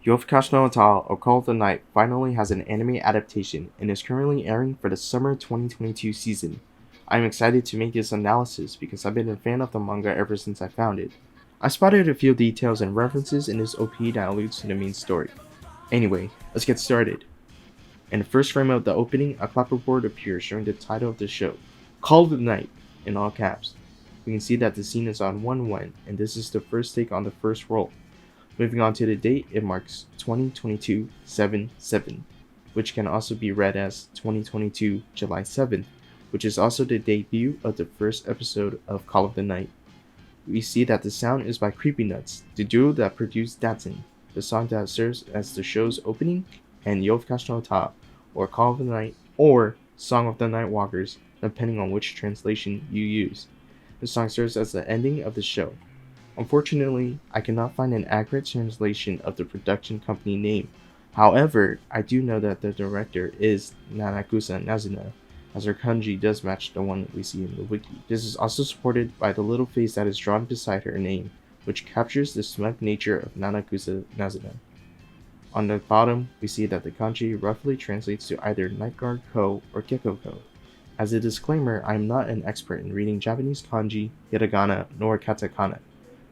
Yofukashi no Uta, or Call of the Night, finally has an anime adaptation and is currently airing for the summer 2022 season. I am excited to make this analysis because I've been a fan of the manga ever since I found it. I spotted a few details and references in this OP that alludes to the main story. Anyway, let's get started. In the first frame of the opening, a clapperboard appears showing the title of the show, Call of the Night, in all caps. We can see that the scene is on 1/1, and this is the first take on the first roll. Moving on to the date, it marks 2022-7/7, which can also be read as 2022 July 7th, which is also the debut of the first episode of Call of the Night. We see that the sound is by Creepy Nuts, the duo that produced Datsun, the song that serves as the show's opening, and Yofukashi no Uta, or Call of the Night, or Song of the Night Walkers, depending on which translation you use. The song serves as the ending of the show. Unfortunately, I cannot find an accurate translation of the production company name. However, I do know that the director is Nanakusa Nazuna, as her kanji does match the one we see in the wiki. This is also supported by the little face that is drawn beside her name, which captures the smug nature of Nanakusa Nazuna. On the bottom, we see that the kanji roughly translates to either Night Guard Ko or Gecko Ko. As a disclaimer, I am not an expert in reading Japanese kanji, hiragana, nor katakana.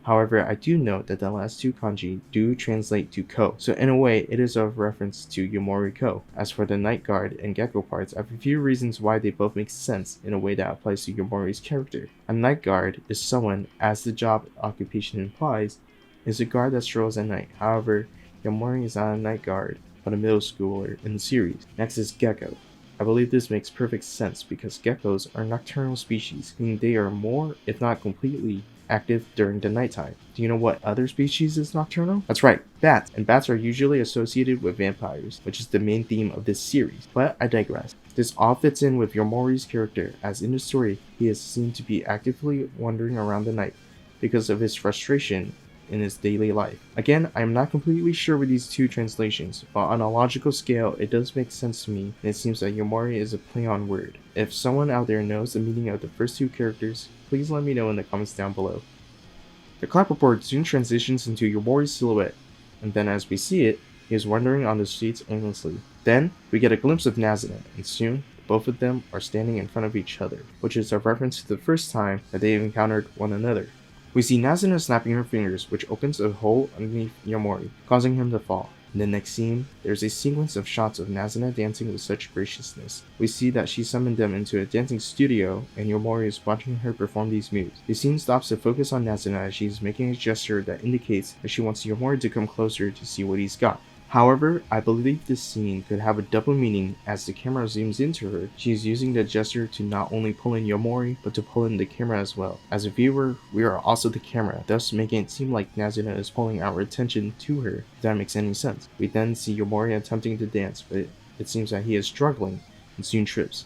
However, I do note that the last two kanji do translate to Ko, so in a way it is a reference to Yomori Ko. As for the Night Guard and Gecko parts, I have a few reasons why they both make sense in a way that applies to Yomori's character. A Night Guard is someone, as the job occupation implies, is a guard that strolls at night. However, Yomori is not a Night Guard, but a middle schooler in the series. Next is Gecko. I believe this makes perfect sense because geckos are nocturnal species, meaning they are more, if not completely, active during the nighttime. Do you know what other species is nocturnal? That's right, bats. And bats are usually associated with vampires, which is the main theme of this series. But I digress. This all fits in with Yomori's character, as in the story, he is seen to be actively wandering around the night because of his frustration in his daily life. Again, I am not completely sure with these two translations, but on a logical scale, it does make sense to me, and it seems that Yomori is a play on word. If someone out there knows the meaning of the first two characters, please let me know in the comments down below. The clapperboard soon transitions into Yomori's silhouette, and then as we see it, he is wandering on the streets aimlessly. Then, we get a glimpse of Nazuna, and soon, both of them are standing in front of each other, which is a reference to the first time that they encountered one another. We see Nazuna snapping her fingers, which opens a hole underneath Yomori, causing him to fall. In the next scene, there's a sequence of shots of Nazuna dancing with such graciousness. We see that she summoned them into a dancing studio, and Yomori is watching her perform these moves. The scene stops to focus on Nazuna as she is making a gesture that indicates that she wants Yomori to come closer to see what he's got. However, I believe this scene could have a double meaning as the camera zooms into her. She is using the gesture to not only pull in Yomori, but to pull in the camera as well. As a viewer, we are also the camera, thus making it seem like Nazuna is pulling our attention to her, if that makes any sense. We then see Yomori attempting to dance, but it seems that he is struggling and soon trips.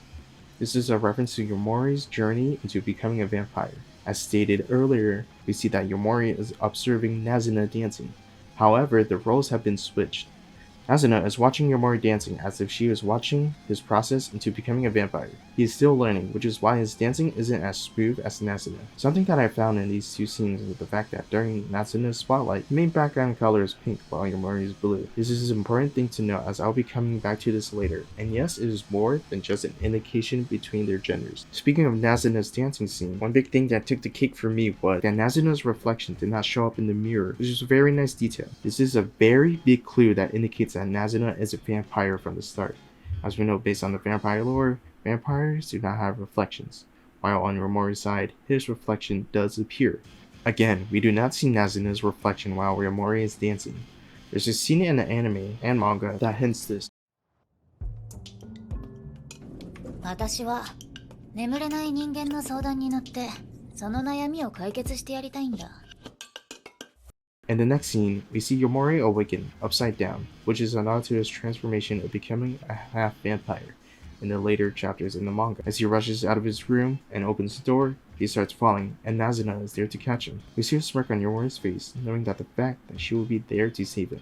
This is a reference to Yomori's journey into becoming a vampire. As stated earlier, we see that Yomori is observing Nazuna dancing. However, the roles have been switched. Nazuna is watching Yomori dancing as if she was watching his process into becoming a vampire. He is still learning, which is why his dancing isn't as smooth as Nazuna. Something that I found in these two scenes is the fact that during Natsuna's spotlight, the main background color is pink while Yomori is blue. This is an important thing to note as I'll be coming back to this later, and yes, it is more than just an indication between their genders. Speaking of Natsuna's dancing scene, one big thing that took the cake for me was that Natsuna's reflection did not show up in the mirror, which is a very nice detail. This is a very big clue that indicates that Nazuna is a vampire from the start. As we know based on the vampire lore, vampires do not have reflections, while on Yomori's side, his reflection does appear. Again, we do not see Nazuna's reflection while Yomori is dancing. There's a scene in the anime and manga that hints this. 私は眠れない人間の相談に乗ってその悩みを解決してやりたいんだ。In the next scene, we see Yomori awaken, upside down, which is a nod to his transformation of becoming a half-vampire in the later chapters in the manga. As he rushes out of his room and opens the door, he starts falling, and Nazuna is there to catch him. We see a smirk on Yomori's face, knowing that the fact that she will be there to save him.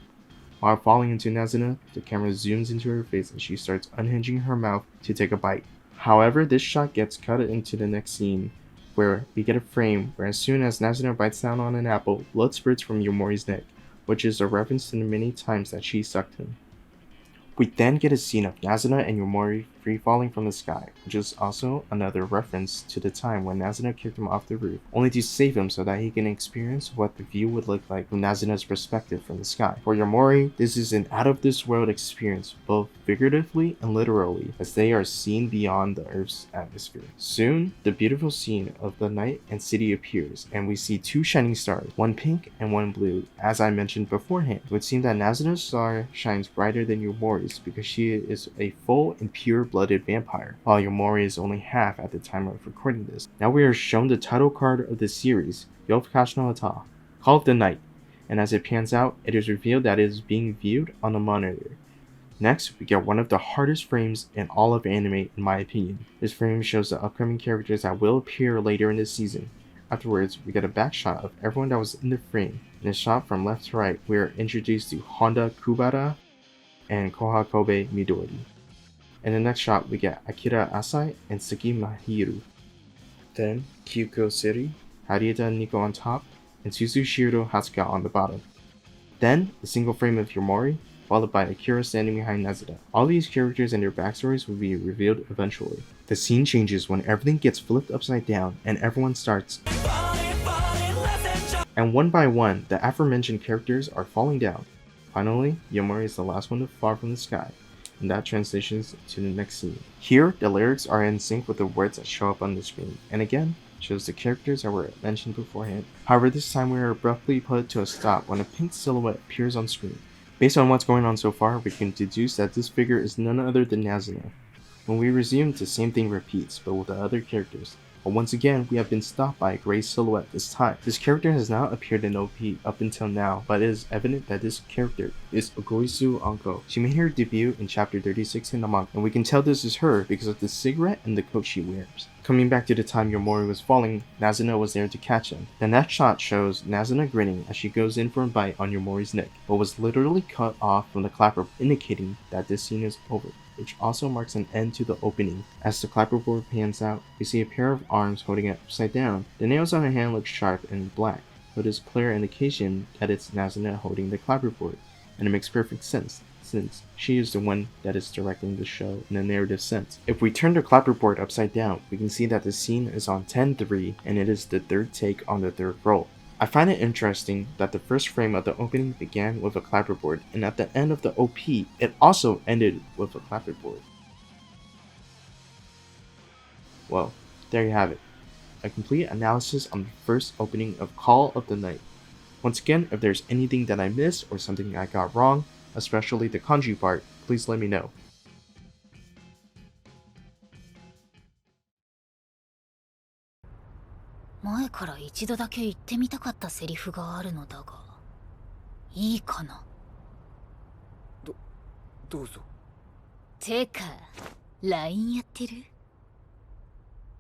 While falling into Nazuna, the camera zooms into her face and she starts unhinging her mouth to take a bite. However, this shot gets cut into the next scene, where we get a frame where as soon as Nazuna bites down on an apple, blood spurts from Yomori's neck. which is a reference to the many times that she sucked him. We then get a scene of Nazuna and Yomori free falling from the sky, which is also another reference to the time when Nazuna kicked him off the roof, only to save him so that he can experience what the view would look like from Nazuna's perspective from the sky. For Yomori, this is an out-of-this-world experience, both figuratively and literally, as they are seen beyond the Earth's atmosphere. Soon, the beautiful scene of the night and city appears, and we see two shining stars, one pink and one blue, as I mentioned beforehand. It would seem that Nazuna's star shines brighter than Yomori's because she is a full and pure-blooded vampire, while Yomori is only half at the time of recording this. Now we are shown the title card of the series, Yofukashi no Ata, Call of the Night, and as it pans out, it is revealed that it is being viewed on a monitor. Next, we get one of the hardest frames in all of anime in my opinion. This frame shows the upcoming characters that will appear later in the season. Afterwards, we get a back shot of everyone that was in the frame. In a shot from left to right, we are introduced to Honda Kubara and Koha Kobe Midori. In the next shot, we get Akira Asai and Saki Mahiru. Then, Kyuko Seri, Harita Nico on top, and Suzushiro Hasuka on the bottom. Then, a single frame of Yomori, followed by Akira standing behind Nazuna. All these characters and their backstories will be revealed eventually. The scene changes when everything gets flipped upside down and everyone starts. And one by one, the aforementioned characters are falling down. Finally, Yomori is the last one to fall from the sky, and that transitions to the next scene. Here, the lyrics are in sync with the words that show up on the screen, and again, shows the characters that were mentioned beforehand. However, this time we are abruptly put to a stop when a pink silhouette appears on screen. Based on what's going on so far, we can deduce that this figure is none other than Nazuna. When we resume, the same thing repeats, but with the other characters. But once again, we have been stopped by a gray silhouette this time. This character has not appeared in OP up until now, but it is evident that this character is Ogoisu Anko. She made her debut in chapter 36 in the manga, and we can tell this is her because of the cigarette and the coat she wears. Coming back to the time Yomori was falling, Nazuna was there to catch him. The next shot shows Nazuna grinning as she goes in for a bite on Yomori's neck, but was literally cut off from the clapper, indicating that this scene is over, which also marks an end to the opening. As the clapperboard pans out, we see a pair of arms holding it upside down. The nails on her hand look sharp and black, but is clear indication that it's Nazuna holding the clapperboard, and it makes perfect sense, since she is the one that is directing the show in a narrative sense. If we turn the clapperboard upside down, we can see that the scene is on 10:3, and it is the third take on the third roll. I find it interesting that the first frame of the opening began with a clapperboard, and at the end of the OP, it also ended with a clapperboard. Well, there you have it. A complete analysis on the first opening of Call of the Night. Once again, if there's anything that I missed or something I got wrong, especially the kanji part, please let me know. 前から一度だけ言ってみたかったセリフがあるのだが、いいかな。どうぞ。てか、LINE やってる？